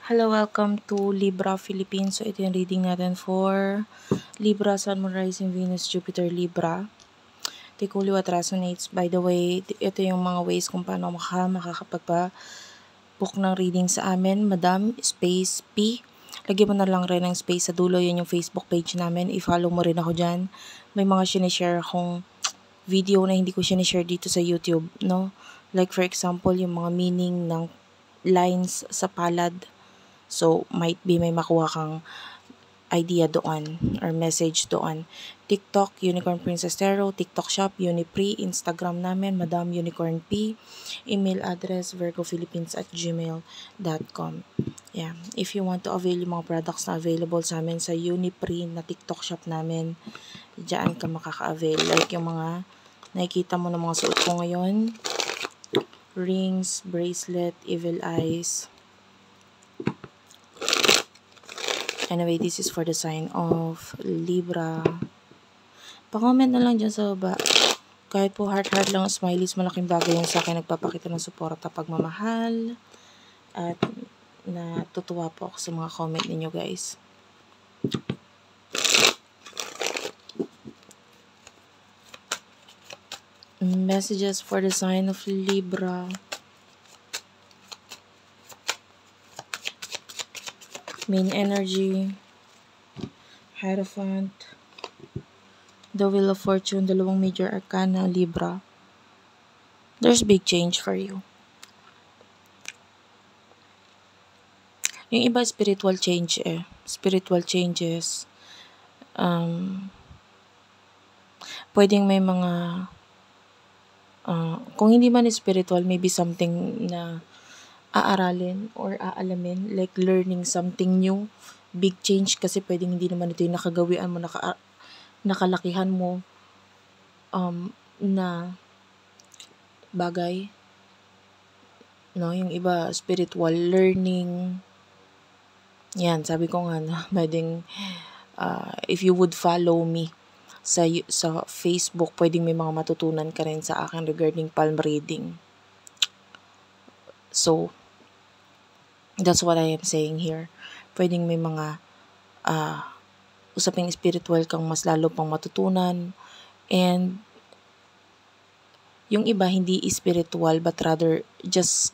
Hello, welcome to Libra Philippines. So, ito yung reading natin for Libra, Sun, Moon, Rising, Venus, Jupiter, Libra. Take only what resonates. By the way, ito yung mga ways kung paano makakapagpa-book ng reading sa amin. Madam, space, P. Lagyan mo na lang rin ng space sa dulo. Yan yung Facebook page namin. I-follow mo rin ako dyan. May mga sinishare akong video na hindi ko sinishare dito sa YouTube, no? Like for example, yung mga meaning ng lines sa palad. So, might be may makuha kang idea doon or message doon. TikTok, Unicorn Princess Tarot, TikTok Shop, Unipre, Instagram namin, Madam Unicorn P, email address, virgofilipines@gmail.com. Yeah. If you want to avail yung mga products na available sa amin sa Unipre na TikTok Shop namin, diyan ka makaka-avail. Like yung mga nakikita mo na mga suot ko ngayon, rings, bracelet, evil eyes. Anyway, this is for the sign of Libra. Pa-comment na lang dyan sa baba. Kahit po heart-heart lang, smileys, malaking bagay yung sa akin. Nagpapakita ng suporta, pagmamahal. At natutuwa po ako sa mga comment ninyo, guys. Messages for the sign of Libra. Main energy. Hierophant. The Wheel of Fortune, dalawang major arcana, Libra. There's big change for you. Yung iba, spiritual change Spiritual changes. Pwedeng may mga, kung hindi man spiritual, maybe something na aaralin or aalamin, like learning something new. Big change kasi pwedeng hindi naman ito yung nakagawian mo, nakalakihan mo na bagay. No, yung iba spiritual learning. Yan, sabi ko nga na pwedeng if you would follow me sa Facebook, pwedeng may mga matutunan ka rin sa akin regarding palm reading. So, that's what I am saying here. Pwedeng may mga usaping spiritual kang mas lalo pang matutunan. And yung iba hindi spiritual but rather just,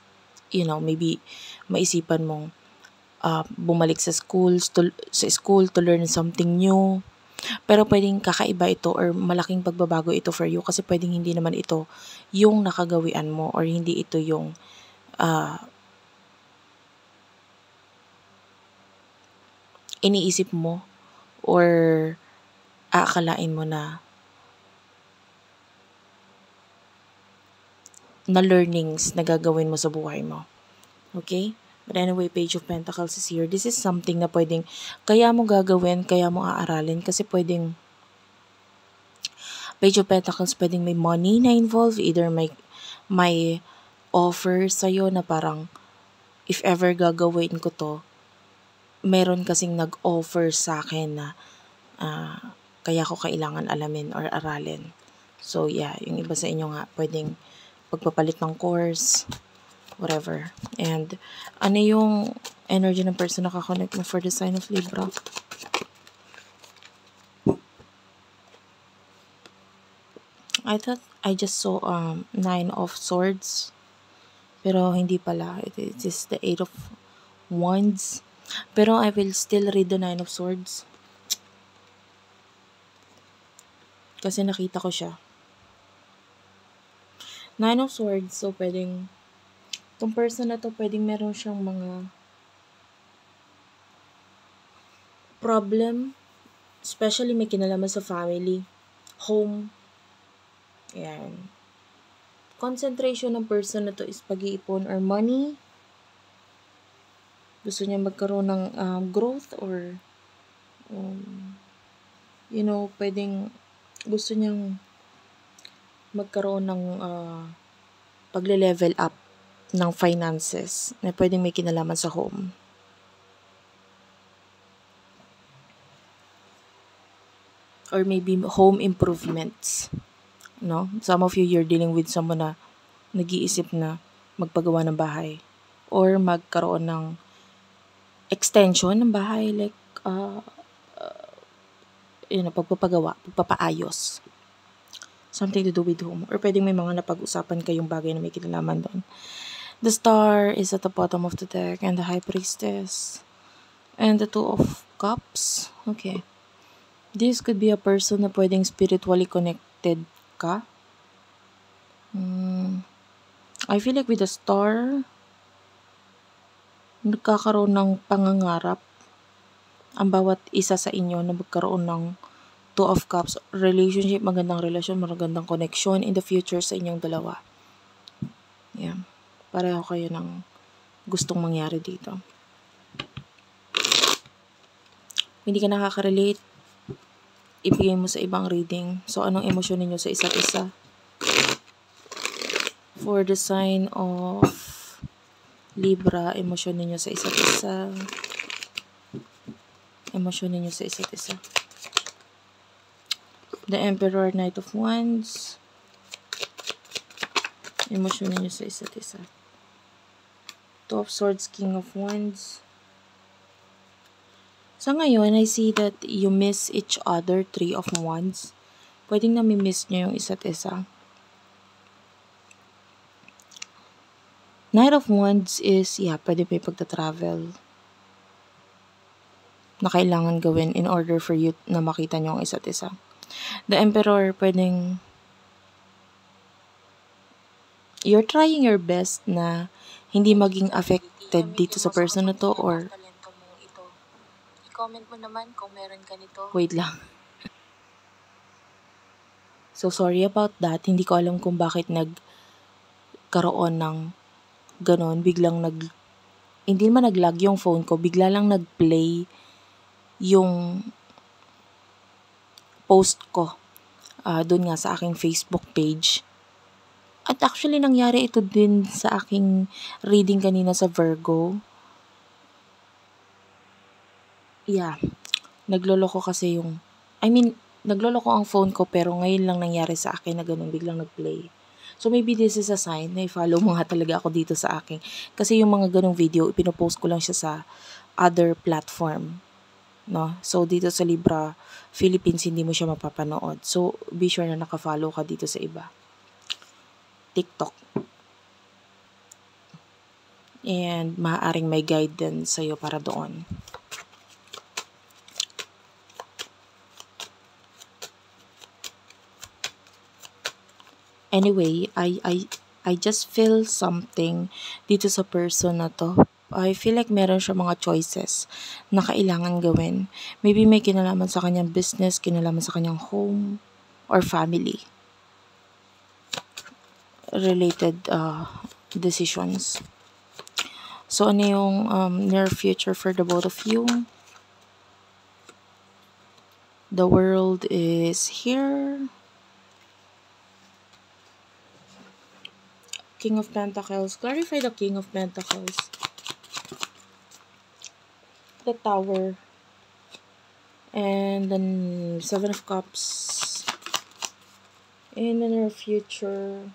maybe maisipan mong bumalik sa school to learn something new. Pero pwedeng kakaiba ito or malaking pagbabago ito for you kasi pwedeng hindi naman ito yung nakagawian mo or hindi ito yung iniisip mo or aakalain mo na learnings na gagawin mo sa buhay mo. Okay? But anyway, Page of Pentacles is here. This is something na pwedeng kaya mo gagawin, kaya mo aaralin kasi pwedeng Page of Pentacles, pwedeng may money na involved, either may offer sa'yo na parang if ever gagawin ko to, meron kasing nag-offer sa akin na kaya ko kailangan alamin or aralin. So yeah, yung iba sa inyo nga pwedeng pagpapalit ng course, whatever. And ano yung energy ng person na kakonect mo for the sign of Libra? I thought I just saw 9 of Swords. Pero hindi pala. It is the 8 of Wands. Pero I will still read the 9 of Swords. Kasi nakita ko siya. 9 of Swords. So, pwedeng itong person na to, pwedeng meron siyang mga problem. Especially may kinalaman sa family, home. Ayan. Concentration ng person na to is pag-iipon or money. Gusto niya magkaroon ng growth or pwedeng gusto niyang magkaroon ng pagle-level up ng finances na pwedeng may kinalaman sa home. Or maybe home improvements. No? Some of you're dealing with someone na nag-iisip na magpagawa ng bahay or magkaroon ng extension ng bahay, like, pagpapagawa, pagpapaayos. Something to do with home. Or pwedeng may mga napag-usapan kayong bagay na may kinalaman doon. The Star is at the bottom of the deck, and the High Priestess. And the Two of Cups. Okay. This could be a person na pwedeng spiritually connected ka. I feel like with the Star, nagkakaroon ng pangangarap ang bawat isa sa inyo na magkaroon ng Two of Cups, relationship, magandang relasyon, magandang connection in the future sa inyong dalawa. Yeah. Pareho kayo ng gustong mangyari dito. Hindi ka nakaka-relate, ibigay mo sa ibang reading. So, anong emosyon ninyo sa isa't isa? For the sign of Libra, emosyon ninyo sa isa't isa. Emosyon ninyo sa isa't isa. The Emperor, Knight of Wands. Emosyon ninyo sa isa't isa. Two of Swords, King of Wands. Sa ngayon, I see that you miss each other, Three of Wands. Pwedeng nami-miss nyo yung isa't isa. Knight of Wands is, pwede may pagta-travel na kailangan gawin in order for you na makita nyo ang isa't isa. The Emperor, pwedeng you're trying your best na hindi maging affected dito sa person na to, or i-comment mo naman kung meron ka nito. Wait lang. So, sorry about that. Hindi ko alam kung bakit nagkaroon ng ganon. Biglang hindi naman nag-lag yung phone ko. Bigla lang nag-play yung post ko doon nga sa aking Facebook page. At actually, nangyari ito din sa aking reading kanina sa Virgo. Yeah. Nagloloko kasi nagloloko ang phone ko, pero ngayon lang nangyari sa akin na ganun, biglang nag-play. So, maybe this is a sign na i-follow mo nga talaga ako dito sa akin. Kasi yung mga ganung video, ipinopost ko lang siya sa other platform. No? So, dito sa Libra, Philippines, hindi mo siya mapapanood. So, be sure na nakafollow ka dito sa iba. TikTok. And maaaring may guidance sa'yo para doon. Anyway, I just feel something dito sa person na to. I feel like meron siya mga choices na kailangan gawin. Maybe may kinalaman sa kanyang business, kinalaman sa kanyang home, or family. Related decisions. So, ano yung near future for the both of you? The World is here. King of Pentacles. Clarify the King of Pentacles. The Tower. And then Seven of Cups. In the near future,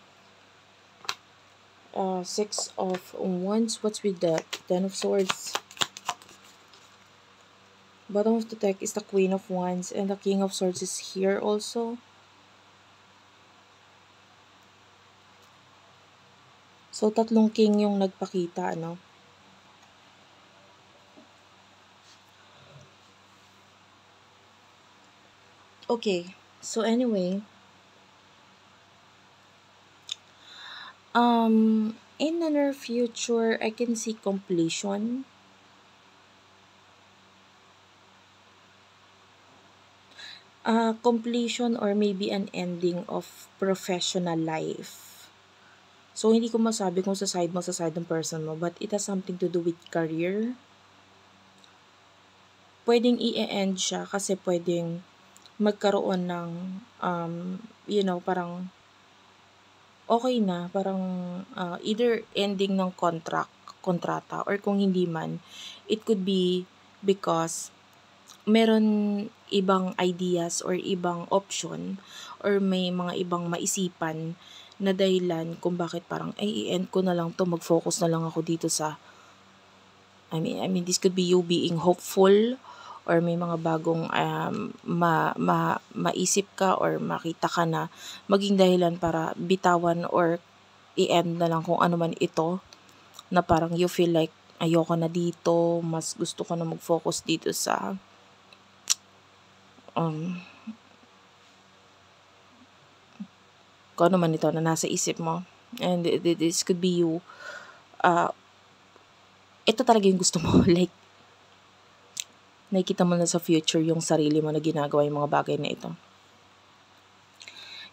Six of Wands. What's with that? Ten of Swords. Bottom of the deck is the Queen of Wands, and the King of Swords is here also. So, tatlong king yung nagpakita, ano? Okay. So, anyway, in the near future, I can see completion. Completion or maybe an ending of professional life. So, hindi ko masabi kung sa side ng person mo, but it has something to do with career. Pwedeng i-end siya kasi pwedeng magkaroon ng, parang okay na, parang either ending ng kontrata, or kung hindi man, it could be because meron ibang ideas or ibang option or may mga ibang maisipan na dahilan kung bakit parang i-end ko na lang to, mag-focus na lang ako dito sa This could be you being hopeful, or may mga bagong maisip ka or makita ka na maging dahilan para bitawan or i-end na lang kung ano man ito, na parang you feel like ayoko na dito, mas gusto ko na mag-focus dito sa kung ano man ito na nasa isip mo. And this could be you, ito talaga yung gusto mo. Like, nakikita mo na sa future yung sarili mo na ginagawa yung mga bagay na ito.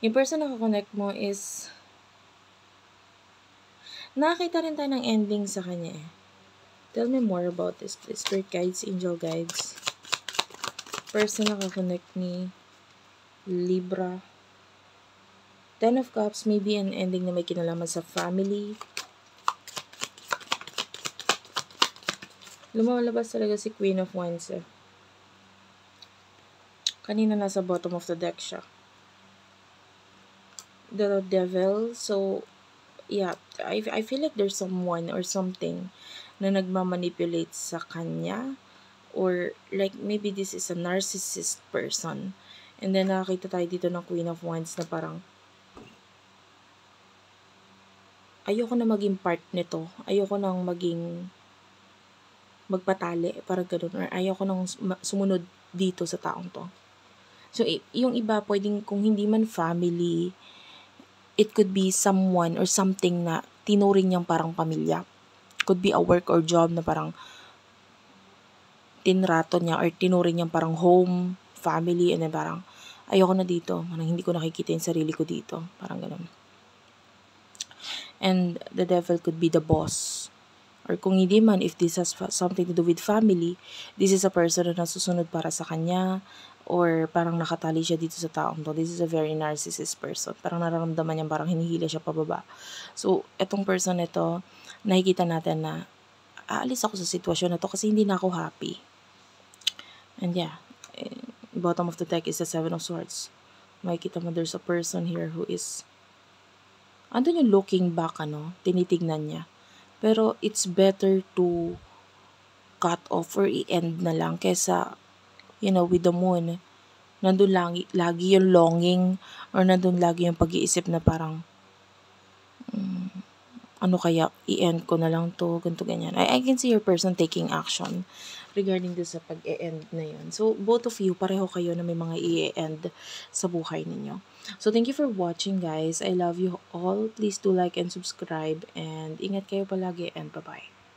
Yung person na connect mo is, nakakita rin tayo ng ending sa kanya eh. Tell me more about this, please. Spirit guides, angel guides. Person na connect ni Libra. 10 of Cups, maybe an ending na may kinalaman sa family. Lumalabas talaga si Queen of Wands eh. Kanina nasa bottom of the deck siya. The Devil. So, yeah, I feel like there's someone or something na nagmamanipulate sa kanya. Or like maybe this is a narcissist person. And then nakakita tayo dito ng Queen of Wands na parang ayoko na maging part nito. Ayoko nang maging magpatali, parang ganun. Or ayoko nang sumunod dito sa taong to. So, yung iba, pwedeng kung hindi man family, it could be someone or something na tinuring niyang parang pamilya. Could be a work or job na parang tinrato niya or tinuring niyang parang home, family, and then parang ayoko na dito. Parang hindi ko nakikita yung sarili ko dito. Parang ganun. And the devil could be the boss. Or kung hindi man, if this has something to do with family, this is a person na nasusunod para sa kanya, or parang nakatali siya dito sa taong to. This is a very narcissist person. Parang nararamdaman niya parang hinihila siya pababa. So, etong person nito, nakikita natin na aalis ako sa sitwasyon na to kasi hindi na ako happy. And yeah, bottom of the deck is the 7 of Swords. Makikita mo there's a person here who is, andun yung looking back, tinitignan niya. Pero it's better to cut off or i-end na lang kesa, with the moon, nandun lagi yung longing or nandun lagi yung pag-iisip na parang, ano kaya, i-end ko na lang to, ganito, ganyan. I can see your person taking action regarding this sa pag-e-end na yun. So, both of you, pareho kayo na may mga i-end sa buhay ninyo. So, thank you for watching, guys. I love you all. Please do like and subscribe. And ingat kayo palagi and bye-bye.